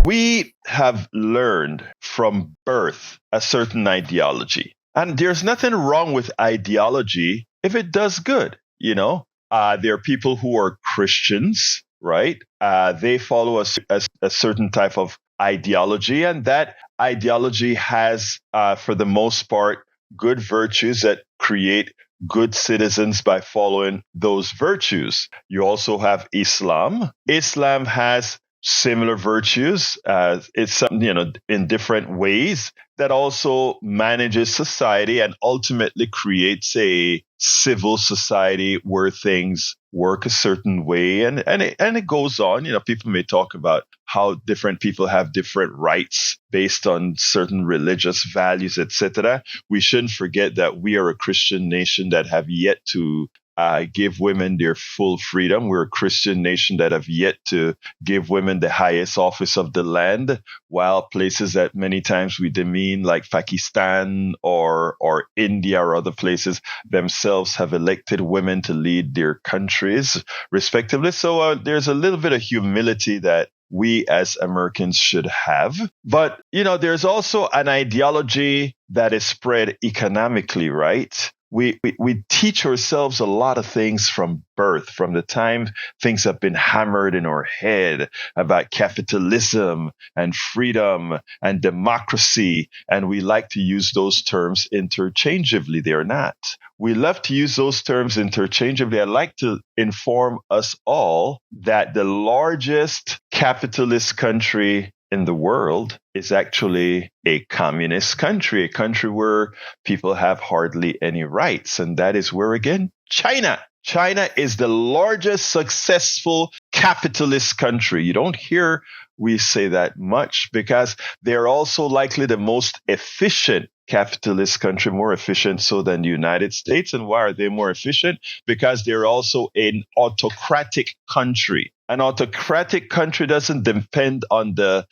We have learned from birth a certain ideology. And there's nothing wrong with ideology if it does good. There are people who are Christians, right? They follow a certain type of ideology, and that ideology has, for the most part, good virtues that create good citizens by following those virtues. You also have Islam. Islam has similar virtues. It's something, in different ways that also manages society and ultimately creates a civil society where things work a certain way. And it goes on. People may talk about how different people have different rights based on certain religious values, etc. We shouldn't forget that we are a Christian nation that have yet to give women their full freedom. We're a Christian nation that have yet to give women the highest office of the land, while places that many times we demean, like Pakistan or India or other places, themselves have elected women to lead their countries, respectively. So there's a little bit of humility that we as Americans should have. But, there's also an ideology that is spread economically, right? We teach ourselves a lot of things from birth, from the time things have been hammered in our head about capitalism and freedom and democracy. And we like to use those terms interchangeably. They're not. We love to use those terms interchangeably. I'd like to inform us all that the largest capitalist country in the world is actually a communist country, a country where people have hardly any rights. And that is where, again, China. China is the largest successful capitalist country. You don't hear we say that much because they're also likely the most efficient capitalist country, more efficient so than the United States. And why are they more efficient? Because they're also an autocratic country. An autocratic country doesn't depend on the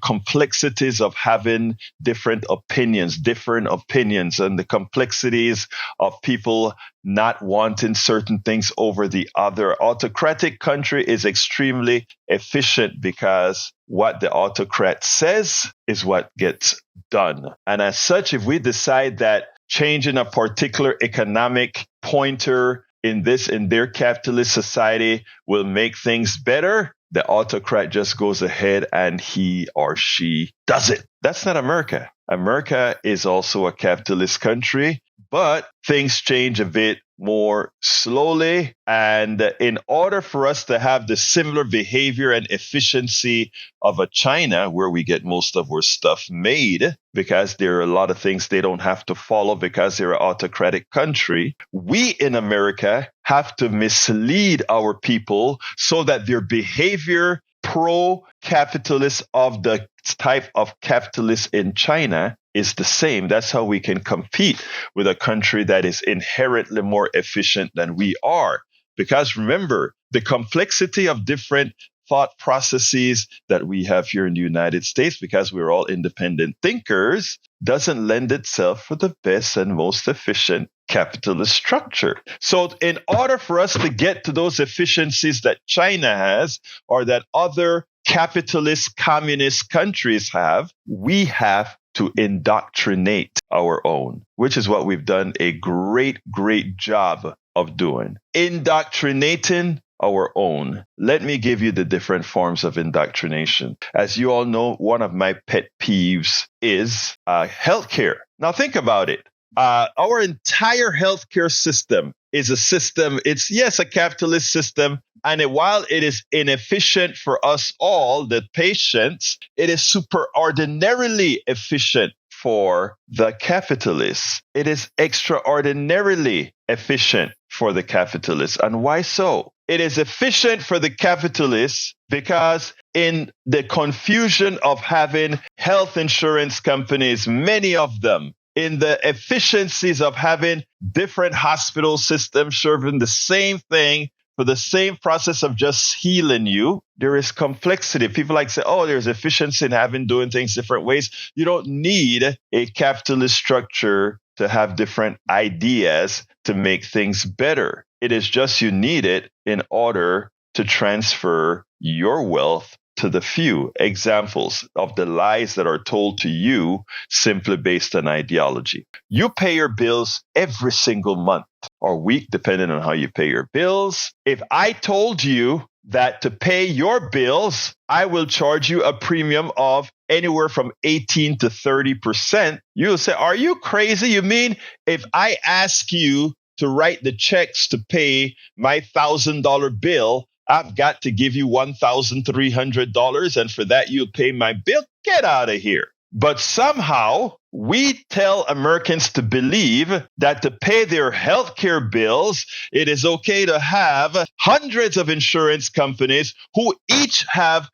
complexities of having different opinions, and the complexities of people not wanting certain things over the other. Autocratic country is extremely efficient because what the autocrat says is what gets done. And as such, if we decide that changing a particular economic pointer in their capitalist society will make things better, the autocrat just goes ahead and he or she does it. That's not America. America is also a capitalist country, but things change a bit more slowly. And in order for us to have the similar behavior and efficiency of a China, where we get most of our stuff made, because there are a lot of things they don't have to follow because they're an autocratic country, we in America have to mislead our people so that their behavior pro-capitalist of the type of capitalist in China is the same. That's how we can compete with a country that is inherently more efficient than we are. Because remember, the complexity of different thought processes that we have here in the United States, because we're all independent thinkers, doesn't lend itself for the best and most efficient capitalist structure. So in order for us to get to those efficiencies that China has or that other capitalist communist countries have, we have to indoctrinate our own, which is what we've done a great, great job of doing. Indoctrinating our own. Let me give you the different forms of indoctrination. As you all know, one of my pet peeves is healthcare. Now think about it. Our entire healthcare system is a system. It's, yes, a capitalist system. And while it is inefficient for us all, the patients, it is superordinarily efficient for the capitalists. It is extraordinarily efficient for the capitalists. And why so? It is efficient for the capitalists because in the confusion of having health insurance companies, many of them, in the efficiencies of having different hospital systems serving the same thing for the same process of just healing you, there is complexity. People like to say, oh, there's efficiency in doing things different ways. You don't need a capitalist structure to have different ideas to make things better. It is just you need it in order to transfer your wealth to the few. Examples of the lies that are told to you simply based on ideology. You pay your bills every single month or week, depending on how you pay your bills. If I told you that to pay your bills, I will charge you a premium of anywhere from 18 to 30%, you'll say, are you crazy? You mean if I ask you to write the checks to pay my $1,000 bill, I've got to give you $1,300, and for that you'll pay my bill? Get out of here. But somehow we tell Americans to believe that to pay their healthcare bills, it is okay to have hundreds of insurance companies who each have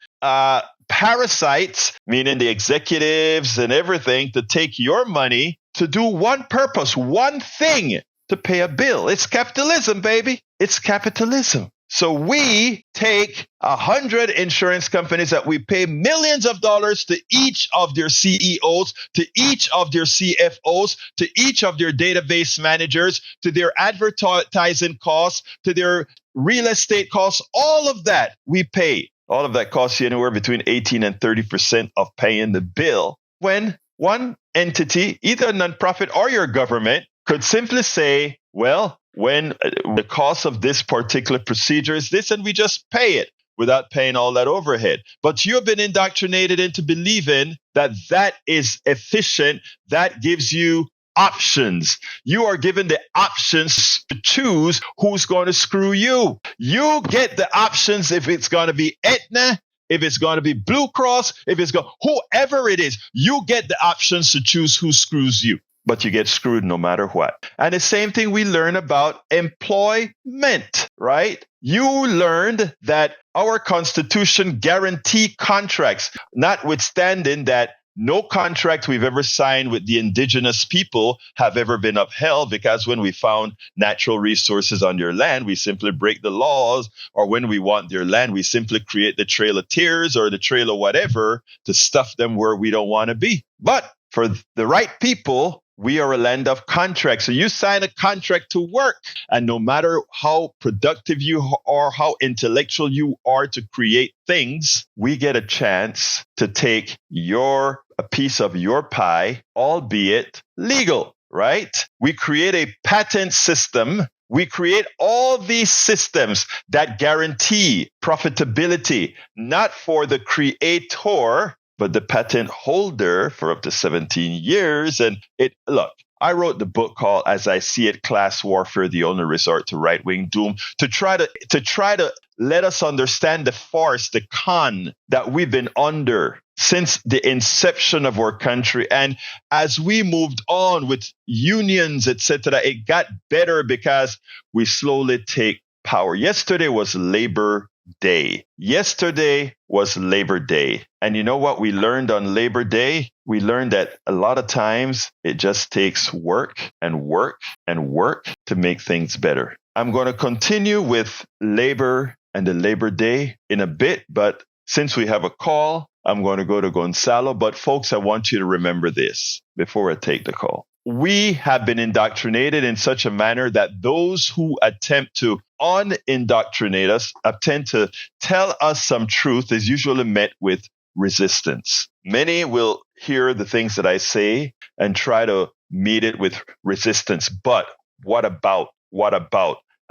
parasites, meaning the executives and everything, to take your money to do one purpose, one thing, to pay a bill. It's capitalism, baby. It's capitalism. So we take 100 insurance companies that we pay millions of dollars to each of their CEOs, to each of their CFOs, to each of their database managers, to their advertising costs, to their real estate costs, all of that we pay. All of that costs you anywhere between 18 and 30% of paying the bill, when one entity, either a nonprofit or your government, could simply say, well, when the cost of this particular procedure is this, and we just pay it without paying all that overhead. But you've been indoctrinated into believing that that is efficient. That gives you options. You are given the options to choose who's going to screw you. You get the options if it's going to be Aetna, if it's going to be Blue Cross, if it's going, whoever it is, you get the options to choose who screws you. But you get screwed no matter what. And the same thing we learn about employment, right? You learned that our Constitution guarantees contracts, notwithstanding that no contract we've ever signed with the indigenous people have ever been upheld, because when we found natural resources on their land, we simply break the laws, or when we want their land, we simply create the Trail of Tears or the Trail of whatever to stuff them where we don't want to be. But for the right people, we are a land of contracts. So you sign a contract to work, and no matter how productive you are, how intellectual you are to create things, we get a chance to take a piece of your pie, albeit legal, right? We create a patent system. We create all these systems that guarantee profitability, not for the creator, but the patent holder for up to 17 years. And look, I wrote the book called As I See It, Class Warfare, the Only Resort to Right-Wing Doom, to try to let us understand the farce, the con that we've been under since the inception of our country. And as we moved on with unions, etc., it got better because we slowly take power. Yesterday was Labor Day. And you know what we learned on Labor Day? We learned that a lot of times it just takes work and work and work to make things better. I'm going to continue with labor and the Labor Day in a bit, but since we have a call, I'm going to go to Gonzalo. But folks, I want you to remember this before I take the call. We have been indoctrinated in such a manner that those who attempt to unindoctrinate us, attempt to tell us some truth, is usually met with resistance. Many will hear the things that I say and try to meet it with resistance. But what about?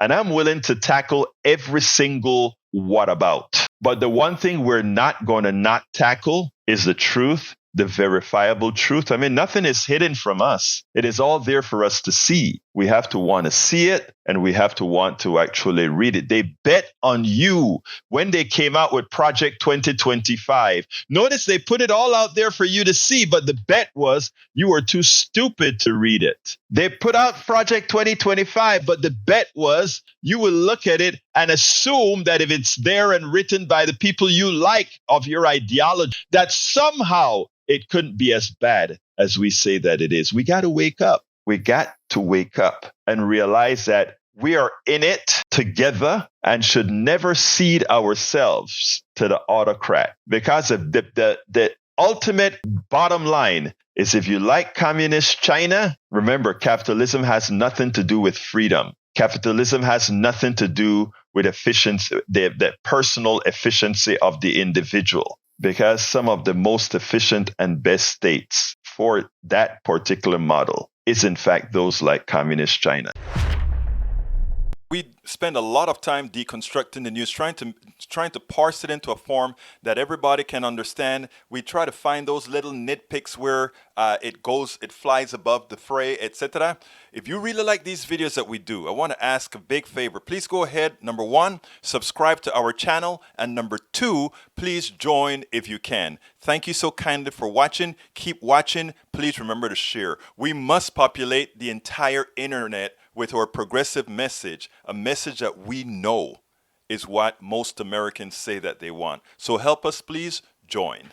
And I'm willing to tackle every single what about. But the one thing we're not going to not tackle is the truth, the verifiable truth. I mean, nothing is hidden from us. It is all there for us to see. We have to want to see it, and we have to want to actually read it. They bet on you when they came out with Project 2025. Notice they put it all out there for you to see, but the bet was you were too stupid to read it. They put out Project 2025, but the bet was you will look at it and assume that if it's there and written by the people you like of your ideology, that somehow it couldn't be as bad as we say that it is. We got to wake up. We got to wake up and realize that we are in it together and should never cede ourselves to the autocrat. Because the ultimate bottom line is, if you like communist China, remember, capitalism has nothing to do with freedom. Capitalism has nothing to do with efficiency, the personal efficiency of the individual, because some of the most efficient and best states for that particular model is in fact those like communist China. We spend a lot of time deconstructing the news, trying to parse it into a form that everybody can understand. We try to find those little nitpicks where it flies above the fray, etc. If you really like these videos that we do, I want to ask a big favor. Please go ahead. Number one, subscribe to our channel, and number two, please join if you can. Thank you so kindly for watching. Keep watching. Please remember to share. We must populate the entire internet with our progressive message, a message that we know is what most Americans say that they want. So help us, please join.